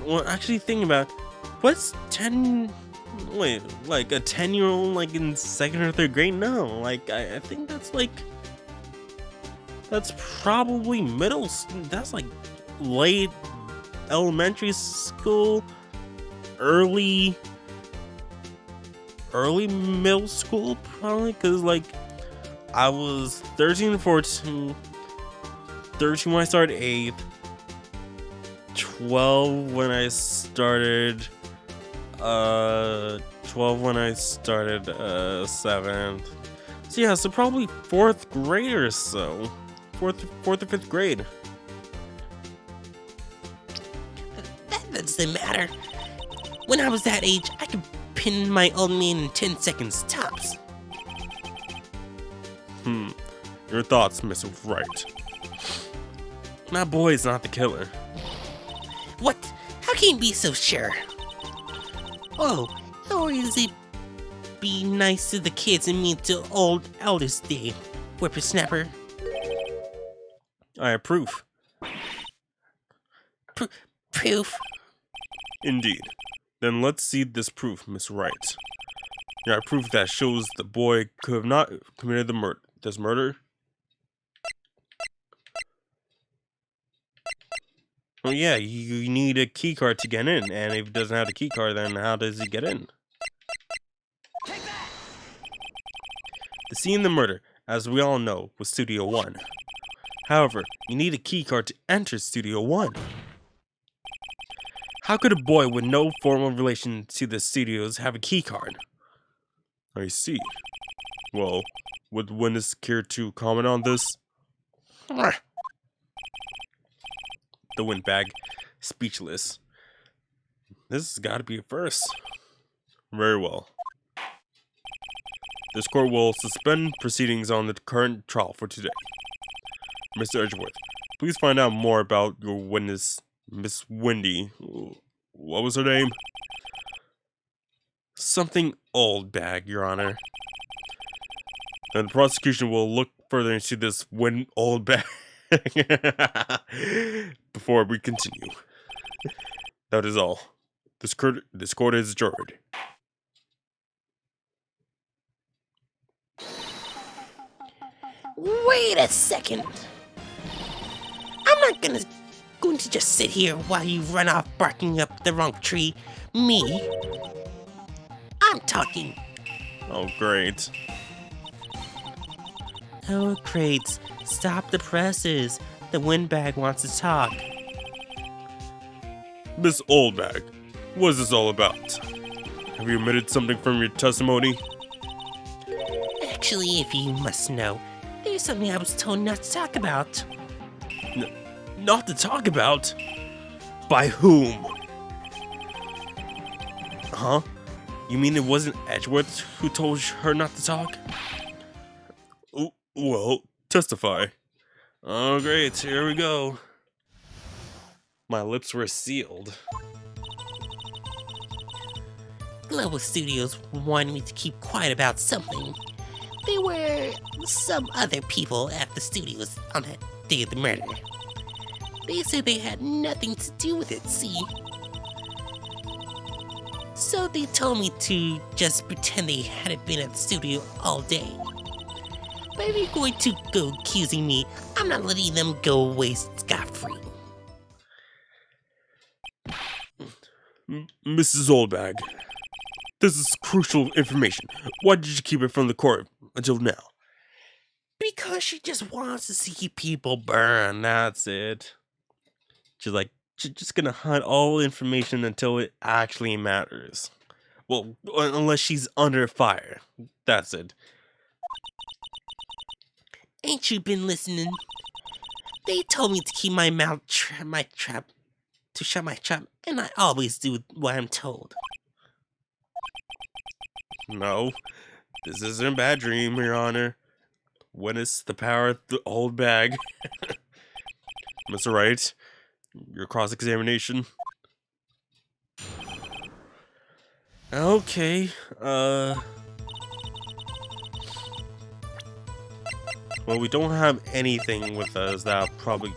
Well, actually thinking about, what's 10... Wait, like a 10-year-old like in 2nd or 3rd grade? No, like I think that's like... That's probably that's like late elementary school, early middle school probably, because like I was 13 and 14, 13 when I started 8th, 12 when I started 12 when I started 7th. So yeah, so probably 4th grade or so. 4th or 5th grade. That doesn't matter. When I was that age, I could pin my old man in 10 seconds tops. Your thoughts, Mr. Wright? My boy is not the killer. What? How can you be so sure? Oh, or is it be nice to the kids and mean to old elders day, whippersnapper? I have proof. Proof? Indeed. Then let's see this proof, Miss Wright. You have proof that shows the boy could have not committed this murder. Well, yeah, you need a key card to get in, and if he doesn't have the key card, then how does he get in? The scene in the murder, as we all know, was Studio 1. However, you need a key card to enter Studio 1. How could a boy with no formal relation to the studios have a key card? I see. Well, would witness care to comment on this? The WINDBAG, speechless. This has got to be a first. Very well. This court will suspend proceedings on the current trial for today. Mr. Edgeworth, please find out more about your witness, Miss Wendy. What was her name? Something Oldbag, Your Honor. And the prosecution will look further into this Oldbag before we continue. That is all. This court is adjourned. Wait a second. I'm not going to just sit here while you run off barking up the wrong tree. Me. I'm talking. Oh, great. Oh, great. Stop the presses. The windbag wants to talk. Miss Oldbag, what is this all about? Have you omitted something from your testimony? Actually, if you must know, there's something I was told not to talk about. Not to talk about? By whom? Huh? You mean it wasn't Edgeworth who told her not to talk? Well, testify. Oh, great. Here we go. My lips were sealed. Global Studios wanted me to keep quiet about something. There were some other people at the studios on that day of the murder. They said they had nothing to do with it, see? So they told me to just pretend they hadn't been at the studio all day. But if you're going to go accusing me, I'm not letting them go away scot-free. Mrs. Oldbag, this is crucial information. Why did you keep it from the court until now? Because she just wants to see People burn, that's it. She's just gonna hide all information until it actually matters. Well, unless she's under fire. That's it. Ain't you been listening? They told me to keep my mouth shut my trap, and I always do what I'm told. No, this isn't a bad dream, Your Honor. Witness the power of the old bag. Mr. Wright, your cross-examination. Okay, well, we don't have anything with us that would probably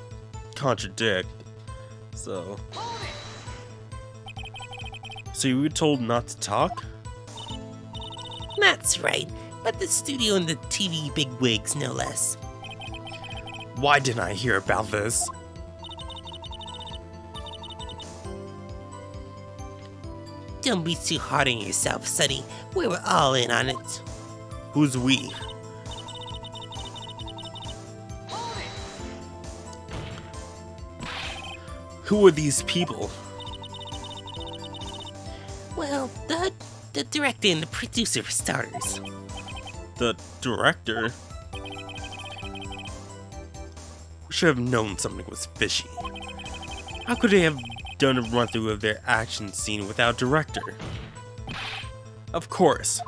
contradict, so you were told not to talk? That's right, but the studio and the TV bigwigs, no less. Why didn't I hear about this? Don't be too hard on yourself, Sonny. We were all in on it. Who's we? Who are these people? Well, the director and the producer for starters. The director? We should have known something was fishy. How could they have done a run-through of their action scene without director? Of course.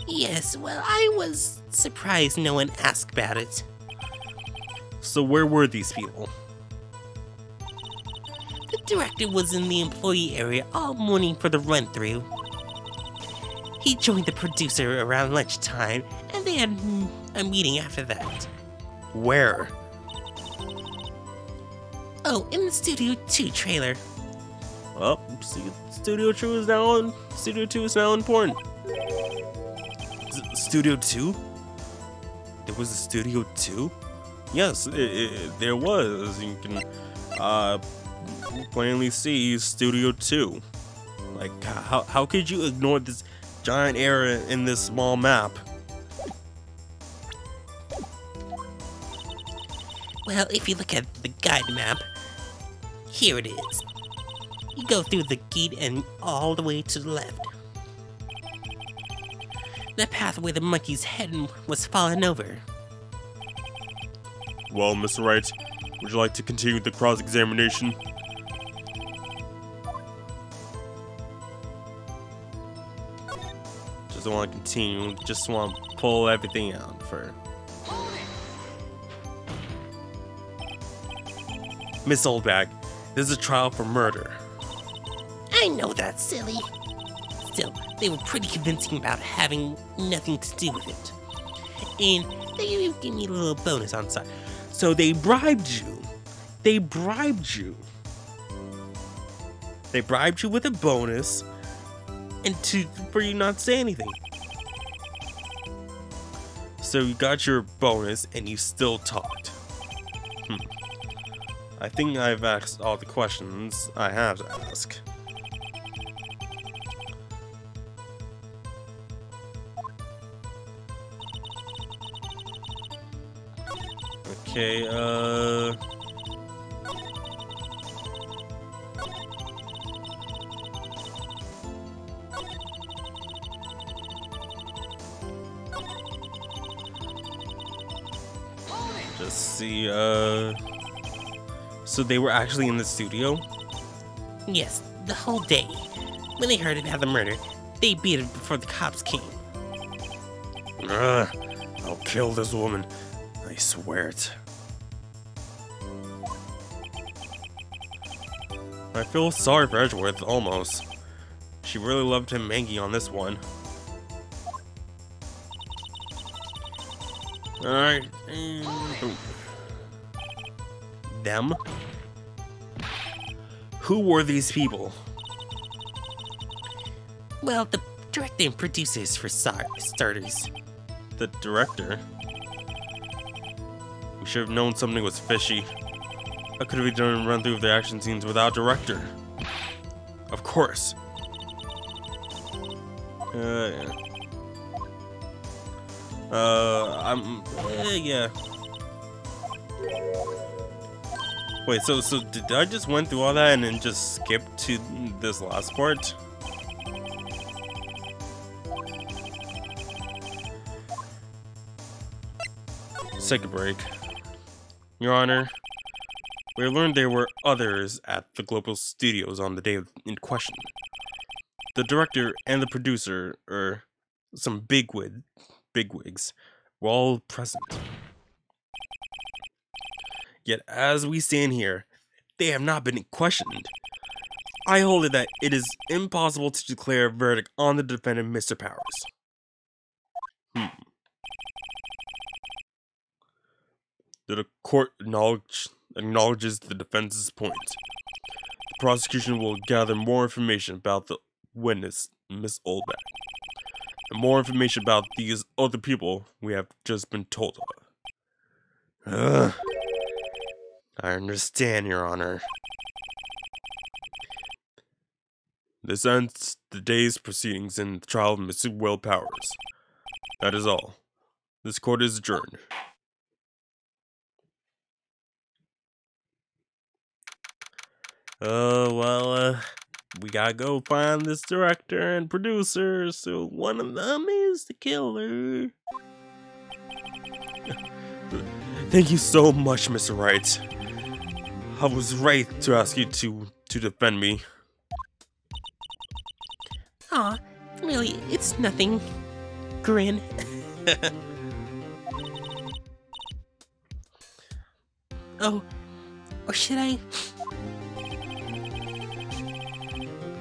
Yes, well, I was surprised no one asked about it. So where were these people? The director was in the employee area all morning for the run-through. He joined the producer around lunchtime, and they had a meeting after that. Where? Oh, in the Studio 2 trailer. Well, Studio 2 is now important. Studio 2? There was a Studio 2? Yes, there was. You can plainly see Studio 2. Like, how could you ignore this giant area in this small map? Well, if you look at the guide map, here it is. You go through the gate and all the way to the left. The path where the monkey's head was fallen over. Well, Mr. Wright, would you like to continue the cross-examination? Just want to continue, just want to pull everything out for... Miss Oldbag, this is a trial for murder. I know that's silly. Still, they were pretty convincing about having nothing to do with it. And they even gave me a little bonus on side. So they bribed you. They bribed you. They bribed you with a bonus and for you not to say anything. So you got your bonus and you still talked. I think I've asked all the questions I have to ask. Okay, just see, so they were actually in the studio? Yes, the whole day. When they heard about the murder, they beat it before the cops came. Ugh, I'll kill this woman. I swear it. I feel sorry for Edgeworth, almost. She really loved him Maggie on this one. Alright, and... Them? Who were these people? Well, the director and producers for starters. The director? We should have known something was fishy. I could have done a run through of the action scenes without director. Of course. Yeah. Yeah. Wait, so did I just went through all that and then just skip to this last part? Let's take a break. Your Honor, we learned there were others at the Global Studios on the day in question. The director and the producer, some bigwigs, were all present. Yet as we stand here, they have not been questioned. I hold it that it is impossible to declare a verdict on the defendant, Mr. Powers. The court acknowledges the defense's point. The prosecution will gather more information about the witness, Miss Oldback, and more information about these other people we have just been told of. I understand, Your Honor. This ends the day's proceedings in the trial of Mr. Will Powers. That is all. This court is adjourned. We gotta go find this director and producer, so one of them is the killer. Thank you so much, Mr. Wright. I was right to ask you to defend me. Aw, really, it's nothing. Grin. Oh, or should I?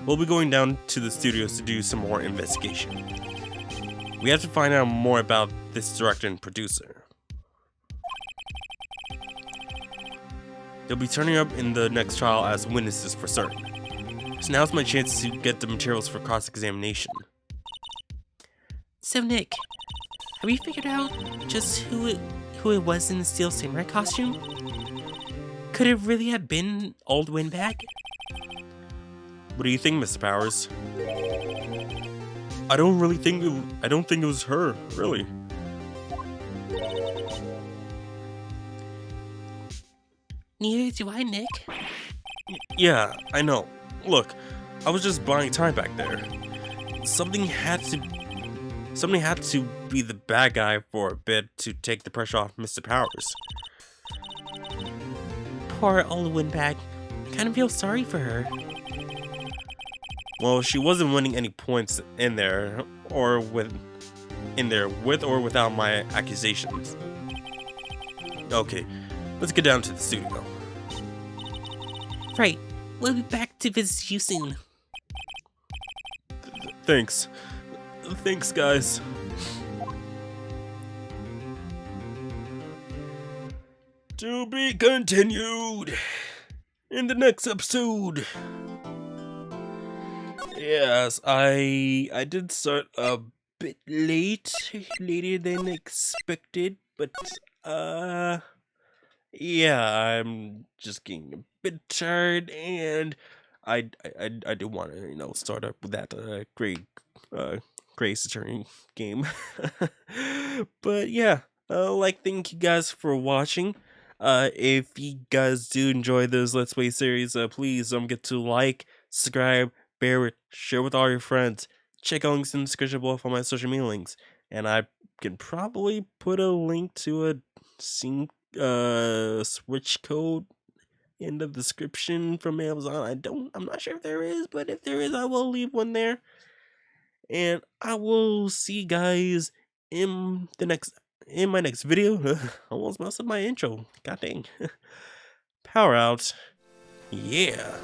We'll be going down to the studios to do some more investigation. We have to find out more about this director and producer. They'll be turning up in the next trial as witnesses for certain. So now's my chance to get the materials for cross-examination. So Nick, have you figured out just who it was in the steel samurai costume? Could it really have been old Windbag? What do you think, Mr. Powers? I don't think it was her, really. Neither do I, Nick. Yeah, I know. Look, I was just buying time back there. Something had to be the bad guy for a bit to take the pressure off Mr. Powers. Poor old Windbag. I kind of feel sorry for her. Well, she wasn't winning any points in there with or without my accusations. Okay, let's get down to the studio. Right, we'll be back to visit you soon. Thanks. Thanks, guys. To be continued in the next episode. Yes, I did start a bit late, later than expected, but yeah, I'm just getting a bit tired, and I do want to start up with that great Grace Attorney game. But yeah, thank you guys for watching. If you guys do enjoy this Let's Play series, please don't forget to like, subscribe, bear it, share with all your friends. Check out links in the description below for my social media links, and I can probably put a link to a sync switch code in the description from Amazon. I'm not sure if there is, but if there is, I will leave one there. And I will see you guys in my next video. Almost messed up my intro. God dang. Power out. Yeah.